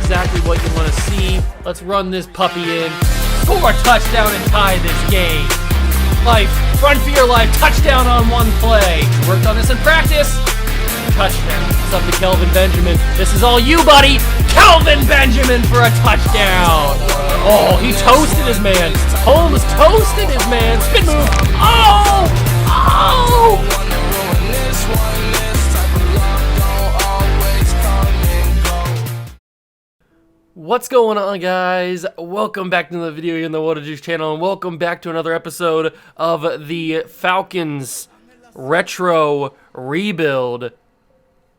exactly what you want to see. Let's run this puppy in, score a touchdown, and tie this game. Life, run for your life, touchdown on one play. Worked on this in practice. Touchdown. It's up to Kelvin Benjamin. This is all you, buddy. Kelvin Benjamin for a touchdown. Oh, he toasted his man. Holmes toasted his man. Spin move. Oh! Oh! What's going on, guys? Welcome back to the video here on the Water Juice channel, and welcome back to another episode of the Falcons Retro Rebuild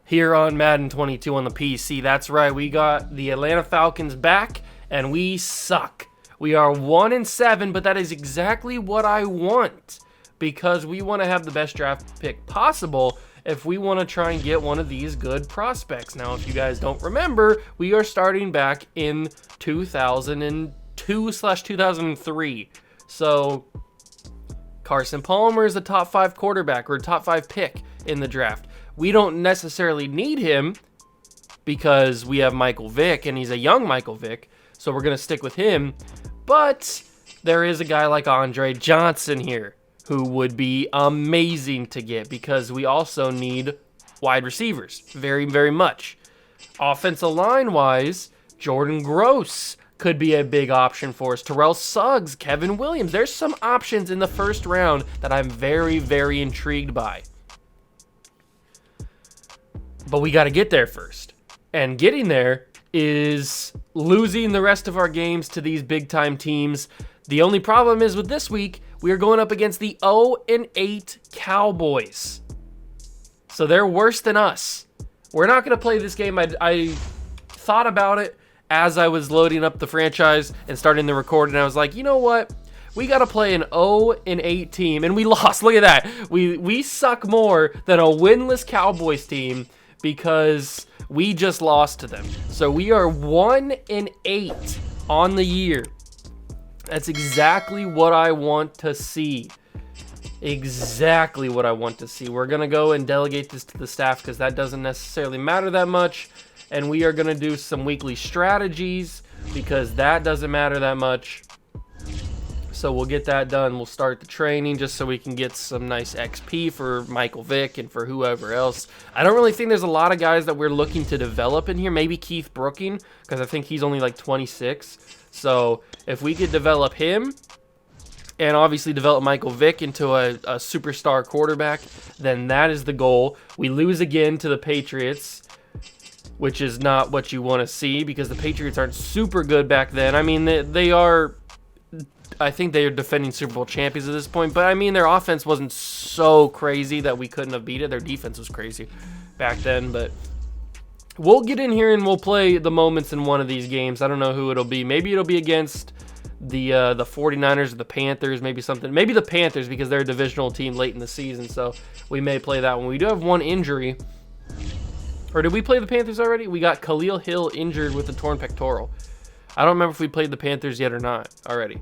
here on Madden 22 on the PC. That's right, we got the Atlanta Falcons back, and we suck. We are 1-7, but that is exactly what I want, because we want to have the best draft pick possible if we want to try and get one of these good prospects. Now, if you guys don't remember, we are starting back in 2002/2003. So, Carson Palmer is a top 5 quarterback, or a top 5 pick in the draft. We don't necessarily need him because we have Michael Vick, and he's a young Michael Vick, so we're going to stick with him. But there is a guy like Andre Johnson here who would be amazing to get, because we also need wide receivers very, very much. Offensive line-wise, Jordan Gross could be a big option for us. Terrell Suggs, Kevin Williams. There's some options in the first round that I'm very, very intrigued by. But we got to get there first. And getting there is losing the rest of our games to these big-time teams. The only problem is with this week, we are going up against the 0-8 Cowboys. So they're worse than us. We're not going to play this game. I thought about it as I was loading up the franchise and starting the record, and I was like, you know what? We got to play an 0-8 team, and we lost. Look at that. We suck more than a winless Cowboys team because we just lost to them. So we are 1-8 on the year. That's exactly what I want to see. Exactly what I want to see. We're going to go and delegate this to the staff because that doesn't necessarily matter that much. And we are going to do some weekly strategies because that doesn't matter that much. So we'll get that done. We'll start the training just so we can get some nice XP for Michael Vick and for whoever else. I don't really think there's a lot of guys that we're looking to develop in here. Maybe Keith Brooking, because I think he's only like 26. So if we could develop him and obviously develop Michael Vick into a superstar quarterback, then that is the goal. We lose again to the Patriots, which is not what you want to see because the Patriots aren't super good back then. I mean, they are... I think they are defending Super Bowl champions at this point, but I mean, their offense wasn't so crazy that we couldn't have beat it. Their defense was crazy back then, but we'll get in here and we'll play the moments in one of these games. I don't know who it'll be. Maybe it'll be against the 49ers or the Panthers, maybe something. Maybe the Panthers because they're a divisional team late in the season, so we may play that one. We do have one injury. Or did we play the Panthers already? We got Khalil Hill injured with a torn pectoral. I don't remember if we played the Panthers yet or not already.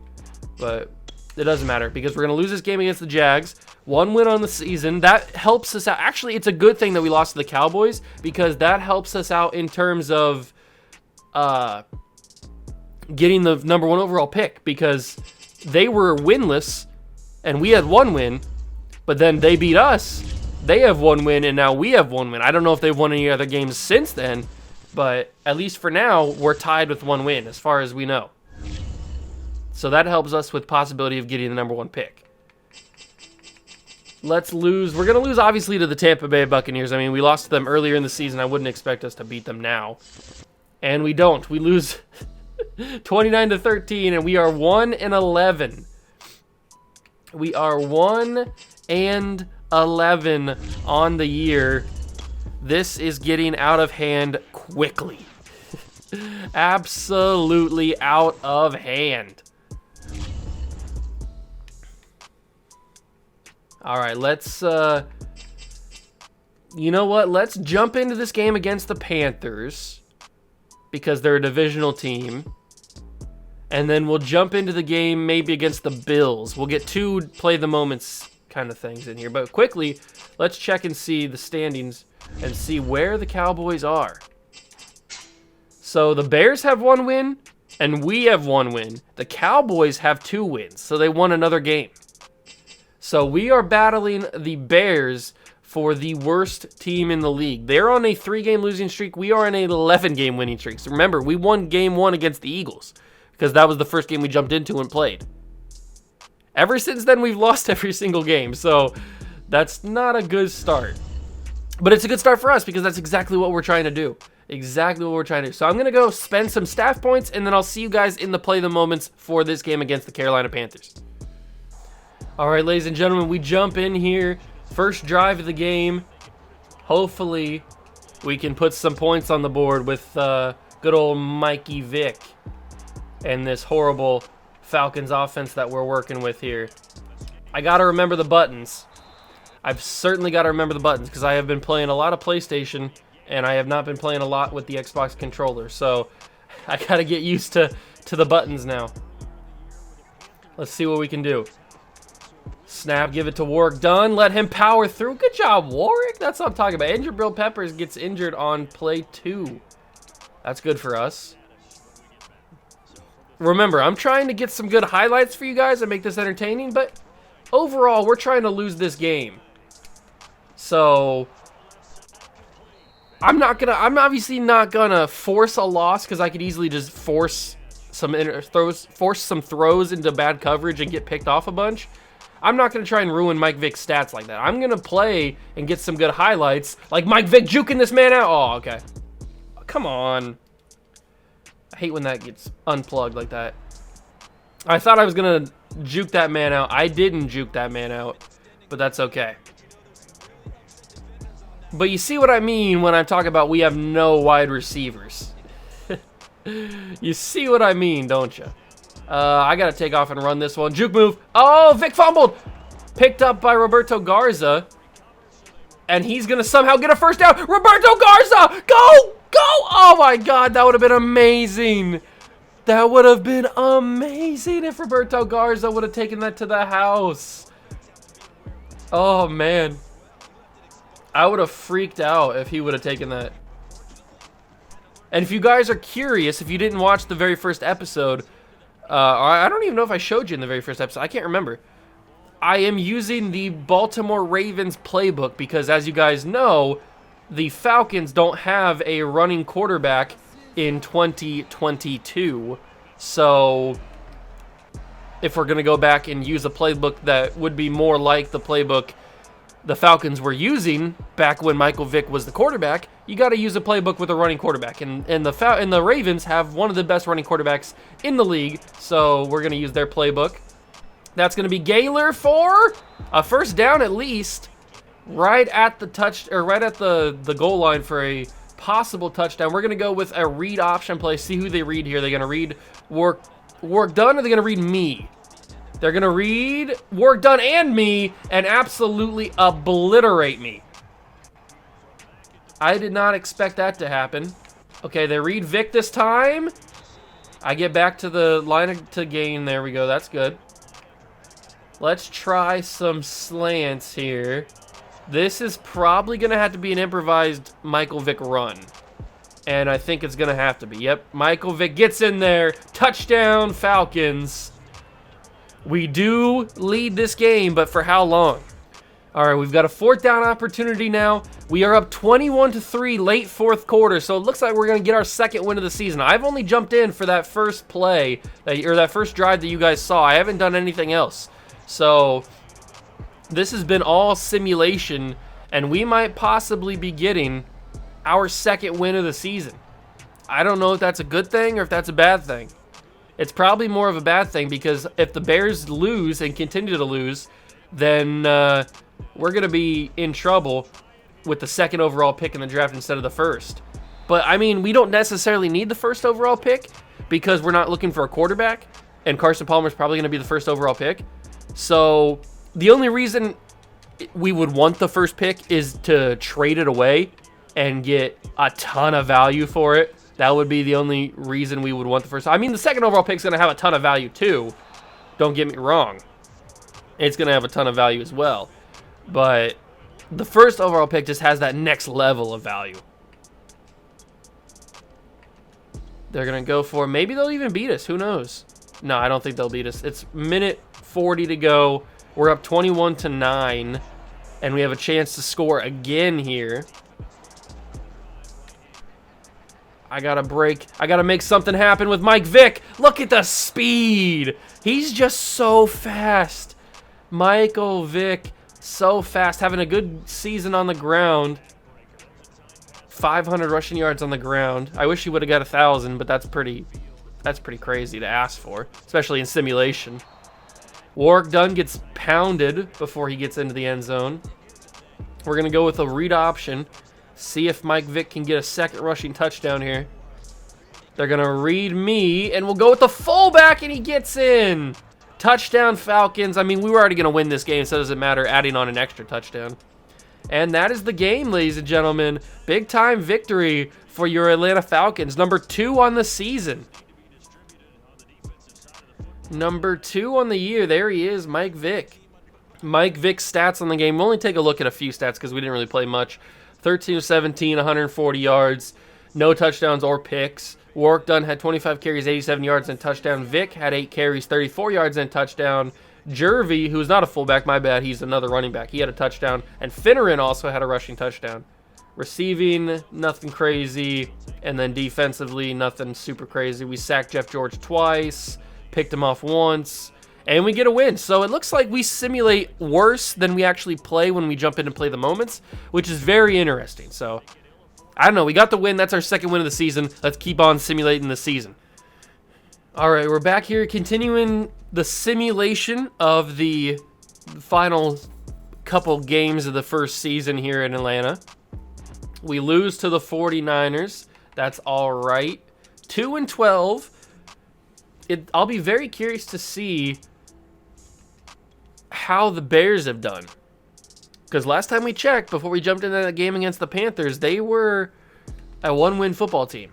But it doesn't matter because we're going to lose this game against the Jags. 1 win on the season. That helps us out. Actually, it's a good thing that we lost to the Cowboys because that helps us out in terms of getting the number 1 overall pick because they were winless and we had 1 win, but then they beat us. They have 1 win and now we have 1 win. I don't know if they've won any other games since then, but at least for now, we're tied with 1 win as far as we know. So that helps us with possibility of getting the number 1 pick. Let's lose. We're going to lose, obviously, to the Tampa Bay Buccaneers. I mean, we lost to them earlier in the season. I wouldn't expect us to beat them now. And we don't. We lose 29-13, and we are 1-11. We are 1-11 on the year. This is getting out of hand quickly. Absolutely out of hand. All right, let's, you know what? Let's jump into this game against the Panthers because they're a divisional team. And then we'll jump into the game maybe against the Bills. We'll get 2 play the moments kind of things in here. But quickly, let's check and see the standings and see where the Cowboys are. So the Bears have 1 win, and we have 1 win. The Cowboys have 2 wins, so they won another game. So we are battling the Bears for the worst team in the league. They're on a 3-game losing streak. We are on an 11-game winning streak. So remember, we won game 1 against the Eagles because that was the first game we jumped into and played. Ever since then, we've lost every single game. So that's not a good start. But it's a good start for us because that's exactly what we're trying to do. Exactly what we're trying to do. So I'm going to go spend some staff points, and then I'll see you guys in the play of the moments for this game against the Carolina Panthers. All right, ladies and gentlemen, we jump in here. First drive of the game. Hopefully, we can put some points on the board with good old Mikey Vick and this horrible Falcons offense that we're working with here. I got to remember the buttons. I've certainly got to remember the buttons because I have been playing a lot of PlayStation and I have not been playing a lot with the Xbox controller. So I got to get used to the buttons now. Let's see what we can do. Snap, give it to Warwick. Done. Let him power through. Good job, Warwick. That's what I'm talking about. Injured Bill Peppers gets injured on play 2. That's good for us. Remember, I'm trying to get some good highlights for you guys and make this entertaining, but overall, we're trying to lose this game. So I'm obviously not gonna force a loss because I could easily just force some throws into bad coverage and get picked off a bunch. I'm not going to try and ruin Mike Vick's stats like that. I'm going to play and get some good highlights, like Mike Vick juking this man out. Oh, okay. Come on. I hate when that gets unplugged like that. I thought I was going to juke that man out. I didn't juke that man out, but that's okay. But you see what I mean when I talk about we have no wide receivers. You see what I mean, don't you? I got to take off and run this one. Juke move. Oh, Vic fumbled. Picked up by Roberto Garza. And he's going to somehow get a first down. Roberto Garza! Go! Go! Oh, my God. That would have been amazing. That would have been amazing if Roberto Garza would have taken that to the house. Oh, man. I would have freaked out if he would have taken that. And if you guys are curious, if you didn't watch the very first episode... I don't even know if I showed you in the very first episode. I can't remember. I am using the Baltimore Ravens playbook because, as you guys know, the Falcons don't have a running quarterback in 2022. So, if we're going to go back and use a playbook that would be more like the playbook the Falcons were using back when Michael Vick was the quarterback, you got to use a playbook with a running quarterback. And the Ravens have one of the best running quarterbacks in the league, so we're going to use their playbook. That's going to be Gaylor for a first down at least, right at the goal line for a possible touchdown. We're going to go with a read option play. See who they read here. They're going to read work done, or they're going to read me. They're going to read work done and me and absolutely obliterate me. I did not expect that to happen. Okay, they read Vic this time. I get back to the line to gain. There we go. That's good. Let's try some slants here. This is probably going to have to be an improvised Michael Vick run. And I think it's going to have to be. Yep, Michael Vick gets in there. Touchdown, Falcons. We do lead this game, but for how long? All right, we've got a 4th down opportunity now. We are up 21-3 late 4th quarter, so it looks like we're going to get our 2nd win of the season. I've only jumped in for that first play, that first drive that you guys saw. I haven't done anything else. So this has been all simulation, and we might possibly be getting our 2nd win of the season. I don't know if that's a good thing or if that's a bad thing. It's probably more of a bad thing because if the Bears lose and continue to lose, then we're going to be in trouble with the 2nd overall pick in the draft instead of the 1st. But, I mean, we don't necessarily need the 1st overall pick because we're not looking for a quarterback, and Carson Palmer's probably going to be the 1st overall pick. So, the only reason we would want the 1st pick is to trade it away and get a ton of value for it. That would be the only reason we would want the 1st. I mean, the 2nd overall pick is going to have a ton of value too. Don't get me wrong. It's going to have a ton of value as well. But the 1st overall pick just has that next level of value. They're going to go for, maybe they'll even beat us. Who knows? No, I don't think they'll beat us. It's minute 40 to go. We're up 21-9, and we have a chance to score again here. I got to break. I got to make something happen with Mike Vick. Look at the speed. He's just so fast. Michael Vick, so fast, having a good season on the ground. 500 rushing yards on the ground. I wish he would have got 1,000, but that's pretty crazy to ask for, especially in simulation. Warwick Dunn gets pounded before he gets into the end zone. We're going to go with a read option. See if Mike Vick can get a second rushing touchdown here. They're going to read me, and we'll go with the fullback, and he gets in. Touchdown, Falcons. I mean, we were already going to win this game, so it doesn't matter adding on an extra touchdown. And that is the game, ladies and gentlemen. Big-time victory for your Atlanta Falcons. Number 2 on the season. Number 2 on the year. There he is, Mike Vick. Mike Vick's stats on the game. We'll only take a look at a few stats because we didn't really play much. 13 of 17, 140 yards. No touchdowns or picks. Warwick Dunn had 25 carries, 87 yards, and a touchdown. Vick had 8 carries, 34 yards, and a touchdown. Jervy, who's not a fullback, my bad, he's another running back. He had a touchdown. And Finneran also had a rushing touchdown. Receiving, nothing crazy. And then defensively, nothing super crazy. We sacked Jeff George twice. Picked him off once. And we get a win. So it looks like we simulate worse than we actually play when we jump in and play the moments, which is very interesting. So, I don't know. We got the win. That's our second win of the season. Let's keep on simulating the season. All right, we're back here continuing the simulation of the final couple games of the first season here in Atlanta. We lose to the 49ers. That's all right. 2-12. I'll be very curious to see how the Bears have done. Because last time we checked, before we jumped into that game against the Panthers, they were a 1-win football team.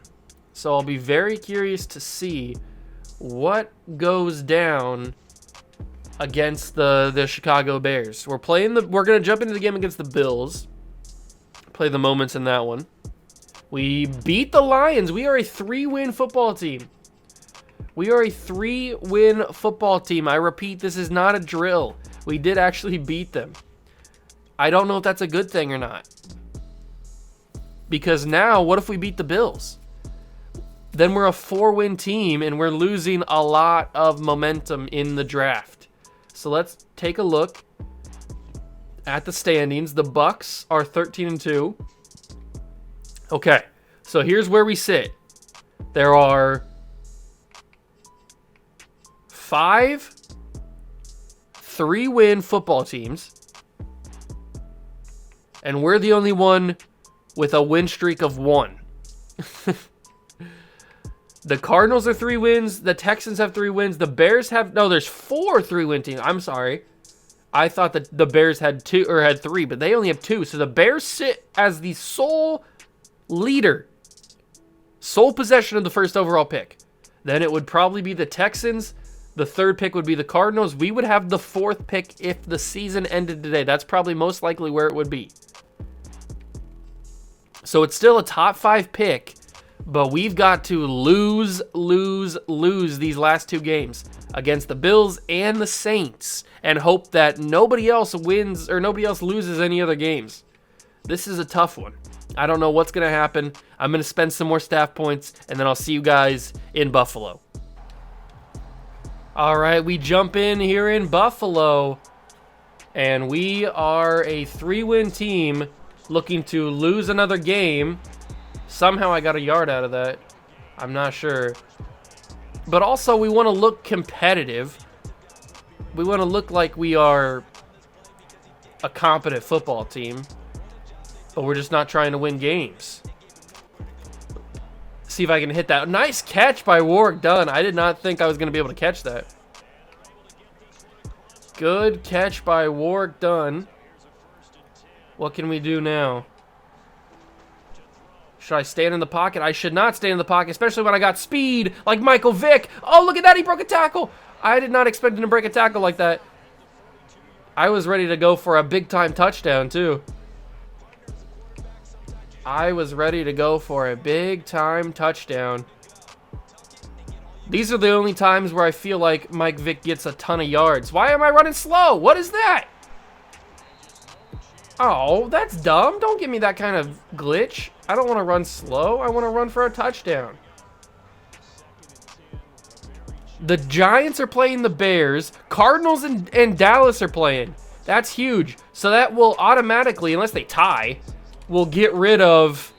So I'll be very curious to see what goes down against the Chicago Bears. We're going to jump into the game against the Bills. Play the moments in that one. We beat the Lions. We are a 3-win football team. We are a 3-win football team. I repeat, this is not a drill. We did actually beat them. I don't know if that's a good thing or not. Because now, what if we beat the Bills? Then we're a 4-win team, and we're losing a lot of momentum in the draft. So let's take a look at the standings. The Bucks are 13-2. Okay, so here's where we sit. There are 5 3-win football teams, and we're the only one with a win streak of 1. The Cardinals are 3 wins. The Texans have 3 wins. The Bears have... No, there's 4 3-win teams. I'm sorry. I thought that the Bears had 2 or had 3, but they only have 2. So the Bears sit as the sole leader. Sole possession of the first overall pick. Then it would probably be the Texans. The 3rd pick would be the Cardinals. We would have the 4th pick if the season ended today. That's probably most likely where it would be. So it's still a top 5 pick, but we've got to lose these last 2 games against the Bills and the Saints and hope that nobody else wins or nobody else loses any other games. This is a tough one. I don't know what's going to happen. I'm going to spend some more staff points, and then I'll see you guys in Buffalo. All right, we jump in here in Buffalo, and we are a 3-win team looking to lose another game. Somehow I got a yard out of that. I'm not sure. But also, we want to look competitive. We want to look like we are a competent football team, but we're just not trying to win games. See if I can hit that. Nice catch by Warwick Dunn. I did not think I was going to be able to catch that. Good catch by Warwick Dunn. What can we do now? Should I stand in the pocket? I should not stand in the pocket, especially when I got speed like Michael Vick. Oh, look at that. He broke a tackle. I did not expect him to break a tackle like that. I was ready to go for a big-time touchdown, too. I was ready to go for a big-time touchdown. These are the only times where I feel like Mike Vick gets a ton of yards. Why am I running slow? What is that? Oh, that's dumb. Don't give me that kind of glitch. I don't want to run slow. I want to run for a touchdown. The Giants are playing the Bears. Cardinals and Dallas are playing. That's huge. So that will automatically, unless they tie, will get rid of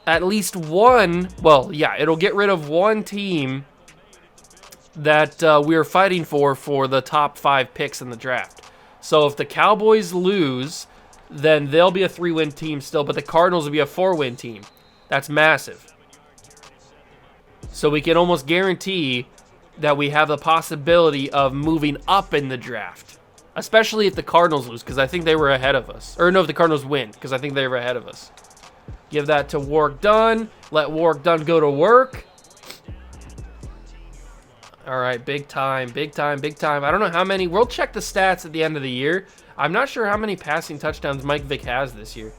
at least one. Well, yeah, it'll get rid of one team that we are fighting for the top 5 picks in the draft. So if the Cowboys lose, then they'll be a 3-win team still, but the Cardinals will be a 4-win team. That's massive. So we can almost guarantee that we have the possibility of moving up in the draft, especially if the Cardinals lose, because I think they were ahead of us. Or no, if the Cardinals win, because I think they were ahead of us. Give that to Warwick Dunn. Let Warwick Dunn go to work. All right, big time, big time, big time. I don't know how many. We'll check the stats at the end of the year. I'm not sure how many passing touchdowns Mike Vick has this year.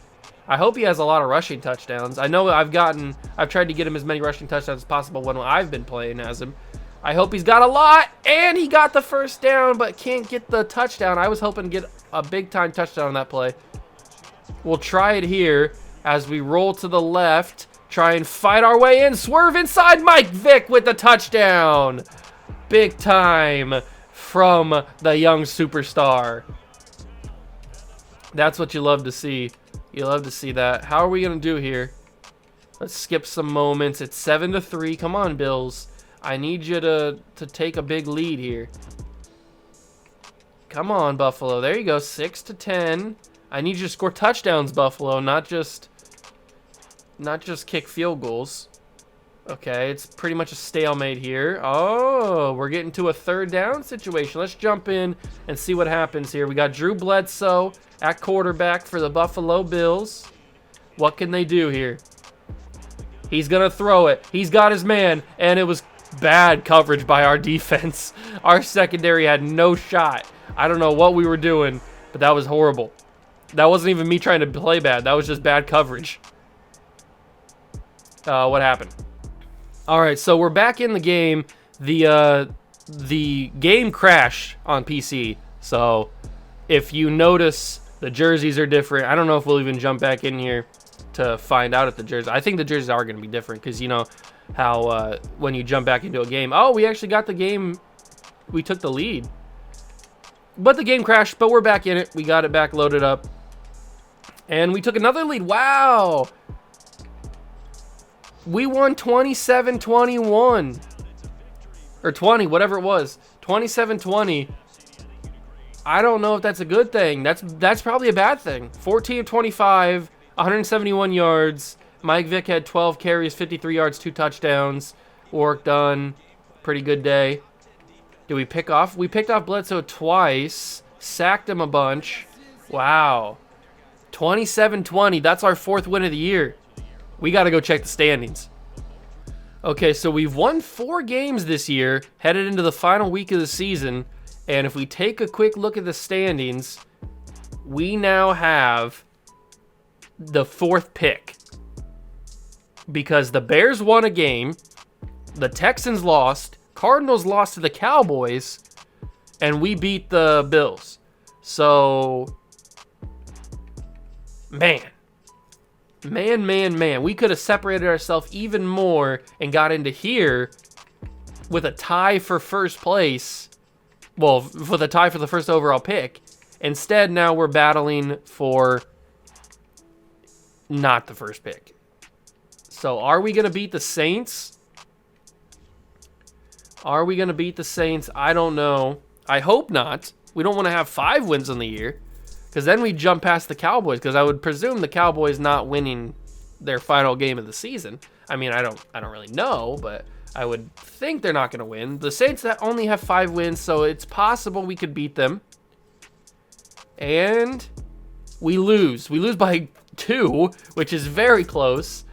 I hope he has a lot of rushing touchdowns. I know I've tried to get him as many rushing touchdowns as possible when I've been playing as him. I hope he's got a lot, and he got the first down, but can't get the touchdown. I was hoping to get a big-time touchdown on that play. We'll try it here as we roll to the left, try and fight our way in, swerve inside Mike Vick with the touchdown. Big time from the young superstar. That's what you love to see. You love to see that. How are we going to do here? Let's skip some moments. It's 7-3. Come on, Bills. I need you to take a big lead here. Come on, Buffalo. There you go. 6-10. I need you to score touchdowns, Buffalo, not just kick field goals. Okay, it's pretty much a stalemate here. Oh, we're getting to a 3rd down situation. Let's jump in and see what happens here. We got Drew Bledsoe at quarterback for the Buffalo Bills. What can they do here? He's going to throw it. He's got his man, and it was bad coverage by our defense. Our secondary had no shot. I don't know what we were doing, but that was horrible. That wasn't even me trying to play bad. That was just bad coverage. What happened? All right, so we're back in the game. The game crashed on PC. So if you notice, the jerseys are different. I don't know if we'll even jump back in here to find out if the jerseys. I think the jerseys are going to be different because you know how when you jump back into a game, oh, we actually got the game. We took the lead. But the game crashed, but we're back in it. We got it back loaded up. And we took another lead. Wow. We won 27-21. Or 20, whatever it was. 27-20. I don't know if that's a good thing. That's probably a bad thing. 14 of 25, 171 yards. Mike Vick had 12 carries, 53 yards, 2 touchdowns. Work done. Pretty good day. Did we pick off? We picked off Bledsoe twice. Sacked him a bunch. Wow. 27-20. That's our 4th win of the year. We got to go check the standings. Okay, so we've won 4 games this year, headed into the final week of the season. And if we take a quick look at the standings, we now have the 4th pick. Because the Bears won a game, the Texans lost, Cardinals lost to the Cowboys, and we beat the Bills. So, man. We could have separated ourselves even more and got into here with a tie for first place. Well, for the tie for the first overall pick. Instead, now we're battling for not the first pick. So, are we going to beat the Saints? Are we going to beat the Saints? I don't know. I hope not. We don't want to have 5 wins in the year. Because then we jump past the Cowboys. Because I would presume the Cowboys not winning their final game of the season. I mean, I don't really know, but I would think they're not going to win. The Saints only have 5 wins, so it's possible we could beat them. And we lose. We lose by 2, which is very close.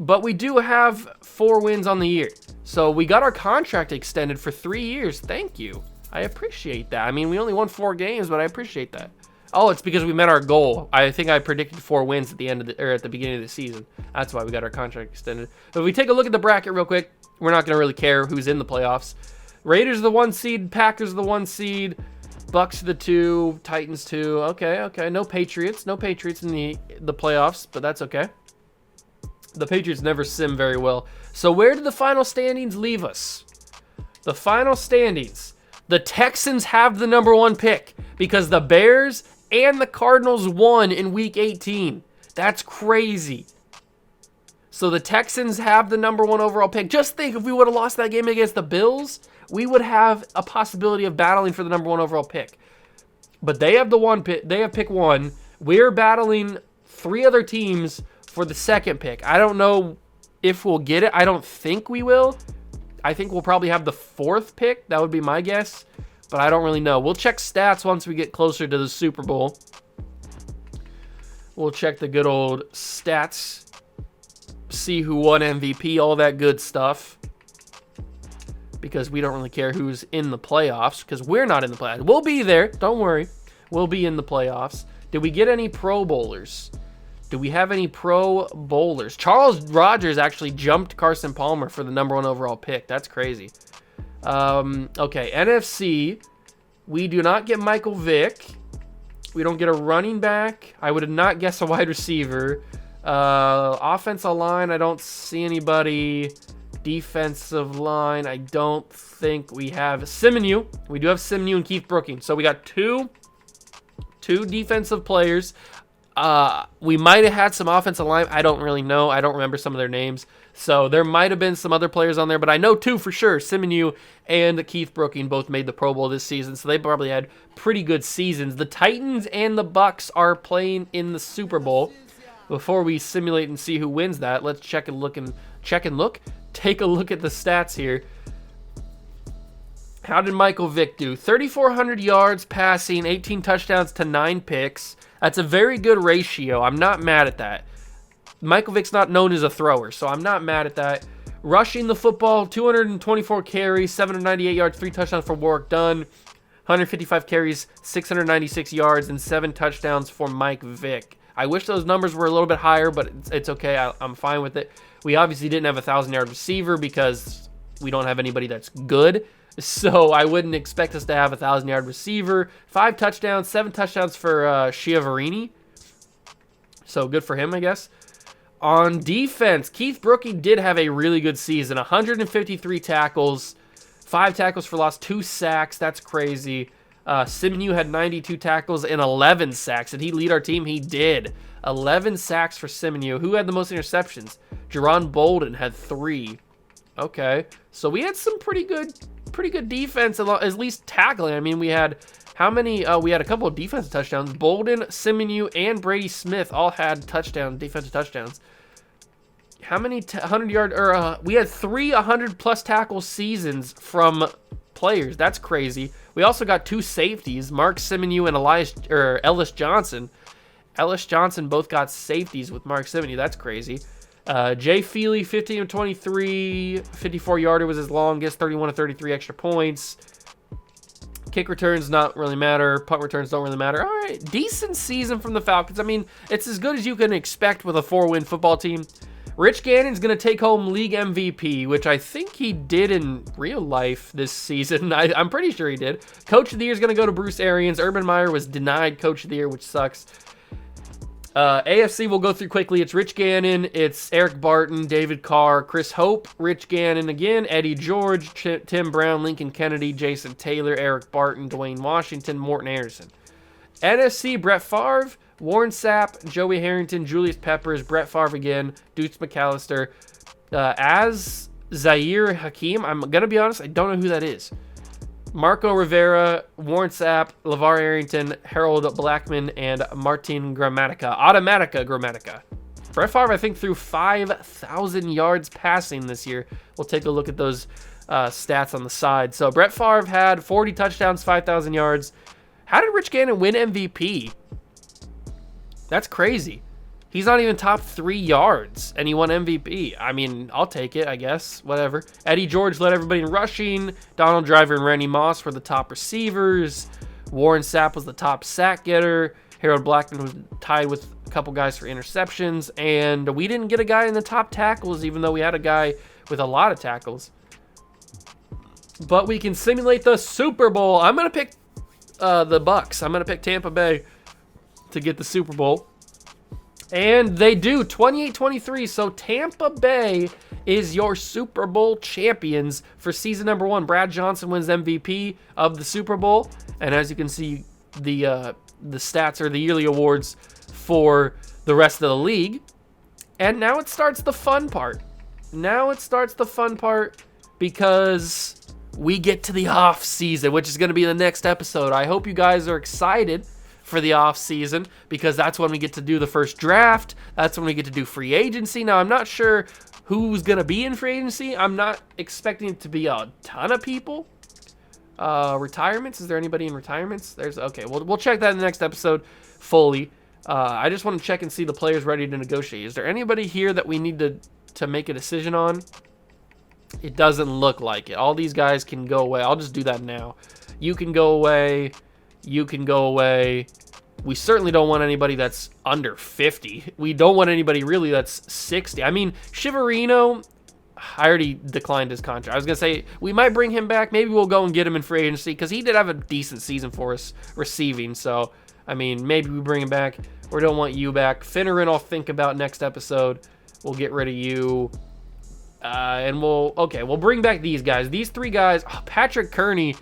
But we do have 4 wins on the year. So we got our contract extended for 3 years. Thank you. I appreciate that. I mean, we only won 4 games, but I appreciate that. Oh, it's because we met our goal. I think I predicted 4 wins at the end of at the beginning of the season. That's why we got our contract extended. But if we take a look at the bracket real quick, we're not going to really care who's in the playoffs. Raiders are the 1 seed, Packers are the 1 seed, Bucks are the 2, Titans 2. Okay. No Patriots in the playoffs, but that's okay. The Patriots never sim very well. So where did the final standings leave us? The final standings. The Texans have the number 1 pick because the Bears and the Cardinals won in week 18. That's crazy. So the Texans have the number 1 overall pick. Just think, if we would have lost that game against the Bills, we would have a possibility of battling for the number 1 overall pick. But they have the 1 pick. They have pick 1. We're battling 3 other teams for the 2nd pick. I don't know if we'll get it. I don't think we will. I think we'll probably have the 4th pick. That would be my guess. But I don't really know. We'll check stats once we get closer to the Super Bowl. We'll check the good old stats. See who won MVP, all that good stuff. Because we don't really care who's in the playoffs. Because we're not in the playoffs. We'll be there. Don't worry. We'll be in the playoffs. Did we get any Pro Bowlers? Do we have any Pro Bowlers? Charles Rogers actually jumped Carson Palmer for the number 1 overall pick. That's crazy. Okay, NFC. We do not get Michael Vick. We don't get a running back. I would not guess a wide receiver. Offensive line, I don't see anybody. Defensive line, I don't think we have. Simonu. We do have Simonu and Keith Brookings. So we got two defensive players. We might have had some offensive line. I don't really know. I don't remember some of their names. So there might have been some other players on there, but I know 2 for sure. Simonu and Keith Brookings both made the Pro Bowl this season, so they probably had pretty good seasons. The Titans and the Bucks are playing in the Super Bowl. Before we simulate and see who wins that, let's check and look. Take a look at the stats here. How did Michael Vick do? 3,400 yards passing, 18 touchdowns to 9 picks. That's a very good ratio. I'm not mad at that. Michael Vick's not known as a thrower, so I'm not mad at that. Rushing the football, 224 carries, 798 yards, 3 touchdowns for Warwick Dunn. 155 carries, 696 yards, and 7 touchdowns for Mike Vick. I wish those numbers were a little bit higher, but it's okay. I'm fine with it. We obviously didn't have a 1,000-yard receiver because we don't have anybody that's good. So I wouldn't expect us to have a 1,000-yard receiver. 5 touchdowns, 7 touchdowns for Schiavorini. So good for him, I guess. On defense, Keith Brookings did have a really good season. 153 tackles, 5 tackles for loss, 2 sacks. That's crazy. Simonu had 92 tackles and 11 sacks. Did he lead our team? He did. 11 sacks for Simonu. Who had the most interceptions? Jerron Bolden had 3. Okay. So we had some pretty good defense, at least tackling. I mean, we had how many? We had a couple of defensive touchdowns. Bolden, Simonu, and Brady Smith all had defensive touchdowns. How many 100-yard? We had 3 100-plus tackle seasons from players. That's crazy. We also got 2 safeties, Mark Simonu and Ellis Johnson. Ellis Johnson both got safeties with Mark Simonu. That's crazy. Jay Feely, 15 of 23, 54-yarder was his longest, 31 of 33 extra points. Kick returns not really matter. Punt returns don't really matter. All right, decent season from the Falcons. I mean, it's as good as you can expect with a 4-win football team. Rich Gannon's going to take home league MVP, which I think he did in real life this season. I'm pretty sure he did. Coach of the Year is going to go to Bruce Arians. Urban Meyer was denied Coach of the Year, which sucks. AFC we'll go through quickly. It's Rich Gannon, it's Eric Barton, David Carr, Chris Hope, Rich Gannon again, Eddie George, Tim Brown, Lincoln Kennedy, Jason Taylor, Eric Barton, Dwayne Washington, Morton Anderson. NFC, Brett Favre, Warren Sapp, Joey Harrington, Julius Peppers, Brett Favre again, Deuce McAllister. As Zaire Hakeem, I'm going to be honest, I don't know who that is. Marco Rivera, Warren Sapp, LeVar Arrington, Harold Blackman, and Martin Gramatica. Brett Favre, I think, threw 5,000 yards passing this year. We'll take a look at those stats on the side. So Brett Favre had 40 touchdowns, 5,000 yards. How did Rich Gannon win MVP? That's crazy. He's not even top 3 yards, and he won MVP. I mean, I'll take it, I guess. Whatever. Eddie George led everybody in rushing. Donald Driver and Randy Moss were the top receivers. Warren Sapp was the top sack getter. Harold Blackman was tied with a couple guys for interceptions. And we didn't get a guy in the top tackles, even though we had a guy with a lot of tackles. But we can simulate the Super Bowl. I'm going to pick the Bucks. I'm going to pick Tampa Bay to get the Super Bowl. And they do, 28-23. So Tampa Bay is your Super Bowl champions for season number 1. Brad Johnson wins MVP of the Super Bowl. And as you can see, the stats are the yearly awards for the rest of the league. And now it starts the fun part. Because we get to the off season, which is going to be the next episode. I hope you guys are excited for the off season, because that's when we get to do the first draft. That's when we get to do free agency. Now, I'm not sure who's going to be in free agency. I'm not expecting it to be a ton of people. Retirements, is there anybody in retirements? Okay, we'll check that in the next episode fully. I just want to check and see the players ready to negotiate. Is there anybody here that we need to make a decision on? It doesn't look like it. All these guys can go away. I'll just do that now. You can go away. You can go away. We certainly don't want anybody that's under 50. We don't want anybody really that's 60. I mean, Shiverino, I already declined his contract. I was going to say, we might bring him back. Maybe we'll go and get him in free agency, because he did have a decent season for us receiving. So, I mean, maybe we bring him back. We don't want you back. Finneran, I'll think about next episode. We'll get rid of you. And we'll bring back these guys. These 3 guys, Patrick Kearney,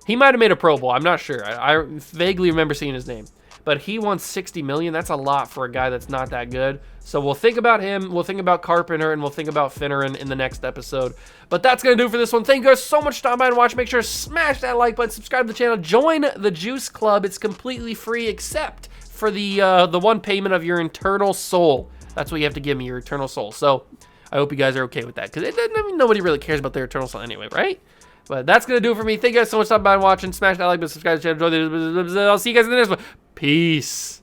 he might have made a Pro Bowl. I'm not sure. I vaguely remember seeing his name. But he wants $60 million. That's a lot for a guy that's not that good. So we'll think about him. We'll think about Carpenter, and we'll think about Finneran in the next episode. But that's going to do it for this one. Thank you guys so much for stopping by and watching. Make sure to smash that like button, subscribe to the channel, join the Juice Club. It's completely free except for the one payment of your eternal soul. That's what you have to give me, your eternal soul. So I hope you guys are okay with that, because nobody really cares about their eternal soul anyway, right? But that's going to do it for me. Thank you guys so much for stopping by and watching. Smash that like button, subscribe to the channel. Enjoy the... I'll see you guys in the next one. Peace.